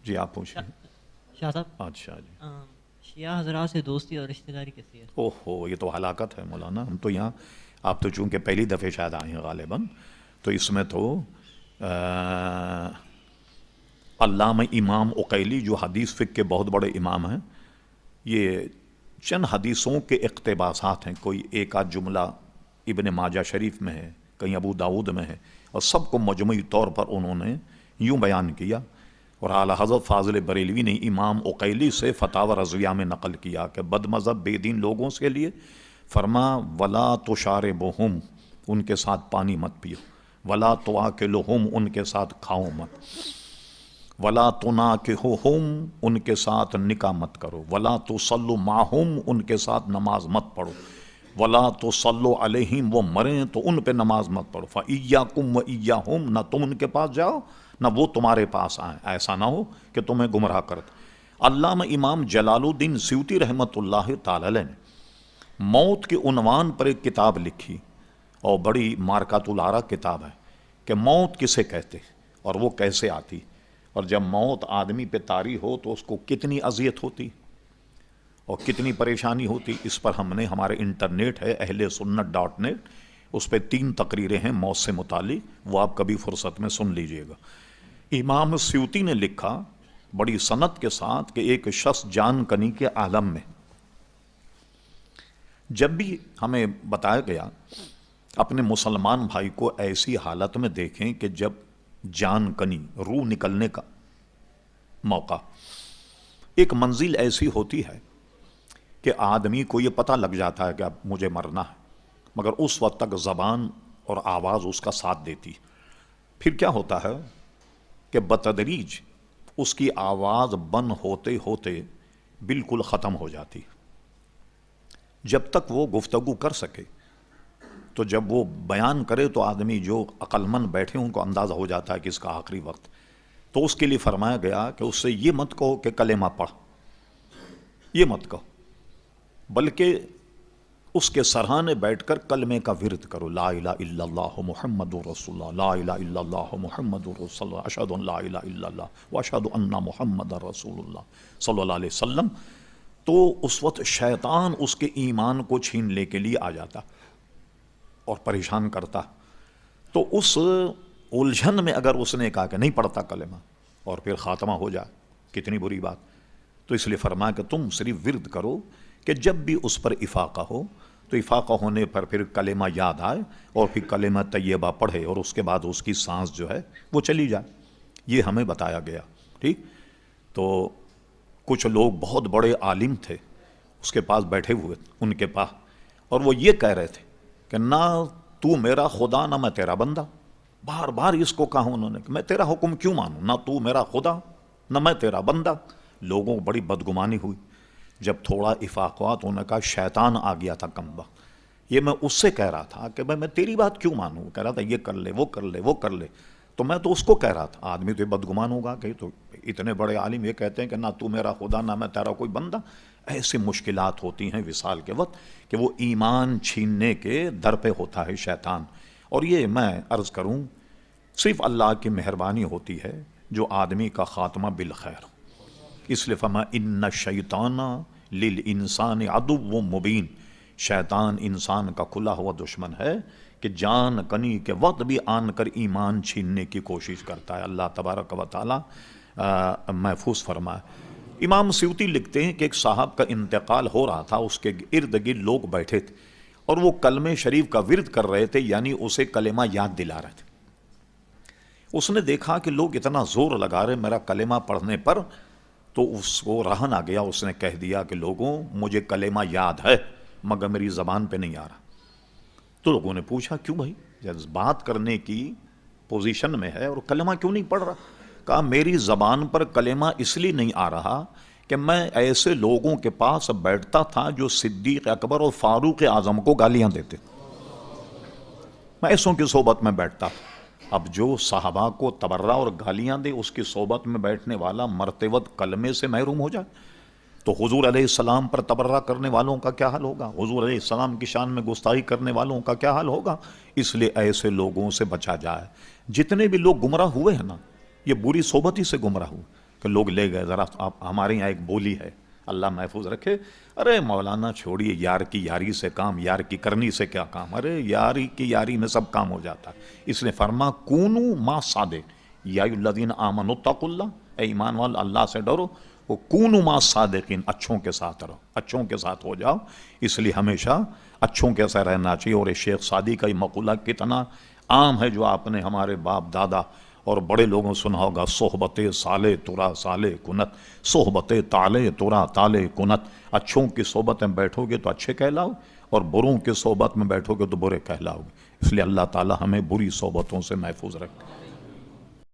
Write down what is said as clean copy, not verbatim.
جی آپ پوچھیں. شاہ صاحب، اچھا جی. شیعہ حضرات سے دوستی اور رشتہ داری کیسی ہے؟ اوہ ہو، یہ تو ہلاکت ہے مولانا. ہم تو یہاں، آپ تو چونکہ پہلی دفعہ شاید آئے ہیں غالباً، تو اس میں تو علامہ امام عقیلی جو حدیث فقہ کے بہت بڑے امام ہیں، یہ چند حدیثوں کے اقتباسات ہیں. کوئی ایک آدھ جملہ ابن ماجہ شریف میں ہے، کہیں ابو داود میں ہے، اور سب کو مجموعی طور پر انہوں نے یوں بیان کیا. اور اعلیٰ حضرت فاضل بریلوی نے امام عقیلی سے فتاوی رضویہ میں نقل کیا کہ بد مذہب بے دین لوگوں کے لیے فرما ولا تشاربہم، ان کے ساتھ پانی مت پیو، ولا تواکلہم، ان کے ساتھ کھاؤ مت، ولا تناکحہم، ان کے ساتھ نکاح مت کرو، ولا تصلوا معہم، ان کے ساتھ نماز مت پڑھو، ولا تصلوا علیہم، وہ مریں تو ان پہ نماز مت پڑھو، فإیاکم وإیاہم، نہ تم ان کے پاس جاؤ نہ وہ تمہارے پاس آئیں، ایسا نہ ہو کہ تمہیں گمراہ کرتے. علامہ امام جلال الدین سیوطی رحمۃ اللہ تعالی علیہ نے موت کے عنوان پر ایک کتاب لکھی، اور بڑی مارکات العرا کتاب ہے کہ موت کسے کہتے اور وہ کیسے آتی، اور جب موت آدمی پہ طاری ہو تو اس کو کتنی اذیت ہوتی اور کتنی پریشانی ہوتی. اس پر ہم نے، ہمارے انٹرنیٹ ہے اہل سنت .net، اس پہ 3 تقریریں ہیں موت سے متعلق، وہ آپ کبھی فرصت میں سن لیجئے گا. امام سیوطی نے لکھا بڑی سند کے ساتھ کہ ایک شخص جان کنی کے عالم میں، جب بھی ہمیں بتایا گیا اپنے مسلمان بھائی کو ایسی حالت میں دیکھیں کہ جب جان کنی، روح نکلنے کا موقع، ایک منزل ایسی ہوتی ہے کہ آدمی کو یہ پتہ لگ جاتا ہے کہ اب مجھے مرنا ہے، مگر اس وقت تک زبان اور آواز اس کا ساتھ دیتی. پھر کیا ہوتا ہے کہ بتدریج اس کی آواز بند ہوتے ہوتے بالکل ختم ہو جاتی. جب تک وہ گفتگو کر سکے، تو جب وہ بیان کرے تو آدمی جو عقل مند بیٹھے ان کو اندازہ ہو جاتا ہے کہ اس کا آخری وقت. تو اس کے لیے فرمایا گیا کہ اس سے یہ مت کہو کہ کلمہ پڑھ، یہ مت کہو، بلکہ اس کے سرہانے بیٹھ کر کلمے کا ورد کرو، لا الہ الا اللہ محمد رسول اللہ، لا الہ الا اللہ محمد رسول اللہ، اشہد ان لا الہ الا اللہ واشہد ان محمد رسول اللہ صلی اللہ علیہ وسلم. تو اس وقت شیطان اس کے ایمان کو چھین لے کے لیے آ جاتا اور پریشان کرتا. تو اس الجھن میں اگر اس نے کہا کہ نہیں پڑھتا کلمہ اور پھر خاتمہ ہو جائے، کتنی بری بات. تو اس لیے فرمایا کہ تم صرف ورد کرو کہ جب بھی اس پر افاقہ ہو تو افاقہ ہونے پر پھر کلمہ یاد آئے اور پھر کلمہ طیبہ پڑھے، اور اس کے بعد اس کی سانس جو ہے وہ چلی جائے. یہ ہمیں بتایا گیا. ٹھیک. تو کچھ لوگ بہت بڑے عالم تھے اس کے پاس بیٹھے ہوئے، ان کے پاس، اور وہ یہ کہہ رہے تھے کہ نہ تو میرا خدا نہ میں تیرا بندہ. بار بار اس کو کہا انہوں نے کہ میں تیرا حکم کیوں مانوں، نہ تو میرا خدا نہ میں تیرا بندہ. لوگوں کو بڑی بدگمانی ہوئی. جب تھوڑا افاق ہوا تو انہوں نے کہا شیطان آ گیا تھا کم وقت، یہ میں اس سے کہہ رہا تھا کہ میں تیری بات کیوں مانوں. کہہ رہا تھا یہ کر لے وہ کر لے وہ کر لے، تو میں تو اس کو کہہ رہا تھا. آدمی تو یہ بدگمان ہوگا کہ تو اتنے بڑے عالم یہ کہتے ہیں کہ نہ تو میرا خدا نہ میں تیرا کوئی بندہ. ایسے مشکلات ہوتی ہیں وصال کے وقت کہ وہ ایمان چھیننے کے در پہ ہوتا ہے شیطان. اور یہ میں عرض کروں صرف اللہ کی مہربانی ہوتی ہے جو آدمی کا خاتمہ بالخیر. اس لیے فرمایا ان الشیطان للانسان عدو مبین، شیطان انسان کا کھلا ہوا دشمن ہے کہ جان کنی کے وقت بھی آن کر ایمان چھیننے کی کوشش کرتا ہے. اللہ تبارک و تعالی محفوظ فرمائے. امام سیوطی لکھتے ہیں کہ ایک صاحب کا انتقال ہو رہا تھا، اس کے ارد گرد لوگ بیٹھے تھے اور وہ کلمہ شریف کا ورد کر رہے تھے، یعنی اسے کلمہ یاد دلا رہے تھے. اس نے دیکھا کہ لوگ اتنا زور لگا رہے میرا کلمہ پڑھنے پر، تو اس کو رہن آ گیا. اس نے کہہ دیا کہ لوگوں مجھے کلمہ یاد ہے مگر میری زبان پہ نہیں آ رہا. تو لوگوں نے پوچھا کیوں بھائی، جب بات کرنے کی پوزیشن میں ہے اور کلمہ کیوں نہیں پڑھ رہا؟ کہا میری زبان پر کلمہ اس لیے نہیں آ رہا کہ میں ایسے لوگوں کے پاس بیٹھتا تھا جو صدیق اکبر اور فاروق اعظم کو گالیاں دیتے، میں ایسوں کی صحبت میں بیٹھتا تھا. اب جو صحابہ کو تبرہ اور گالیاں دے اس کی صحبت میں بیٹھنے والا مرتے وقت کلمے سے محروم ہو جائے تو حضور علیہ السلام پر تبرہ کرنے والوں کا کیا حال ہوگا، حضور علیہ السلام کی شان میں گستاخی کرنے والوں کا کیا حال ہوگا. اس لیے ایسے لوگوں سے بچا جائے. جتنے بھی لوگ گمراہ ہوئے ہیں نا، یہ بری صحبت ہی سے گمراہ ہوئے. کہ لوگ لے گئے ذرا آپ ہمارے یہاں ایک بولی ہے اللہ محفوظ رکھے، ارے مولانا چھوڑیے یار کی یاری سے کام، یار کی کرنی سے کیا کام، ارے یاری کی یاری میں سب کام ہو جاتا ہے۔ اس نے فرما کونو ما صادق یا الذین آمنوا اتقوا اللہ، اے ایمان والو اللہ سے ڈرو، وہ کونو ما صادقین، اچھوں کے ساتھ رہو، اچھوں کے ساتھ ہو جاؤ۔ اس لیے ہمیشہ اچھوں کے ساتھ رہنا چاہیے۔ اور شیخ سعدی کا یہ مقولہ کتنا عام ہے جو آپ نے ہمارے باپ دادا اور بڑے لوگوں سنا ہوگا، صحبت صالح ترا صالح کنت، صحبت طالع ترا طالع کنت۔ اچھوں کی صحبت میں بیٹھو گے تو اچھے کہلاؤ، اور بروں کی صحبت میں بیٹھو گے تو برے کہلاؤ گے۔ اس لیے اللہ تعالی ہمیں بری صحبتوں سے محفوظ رکھے۔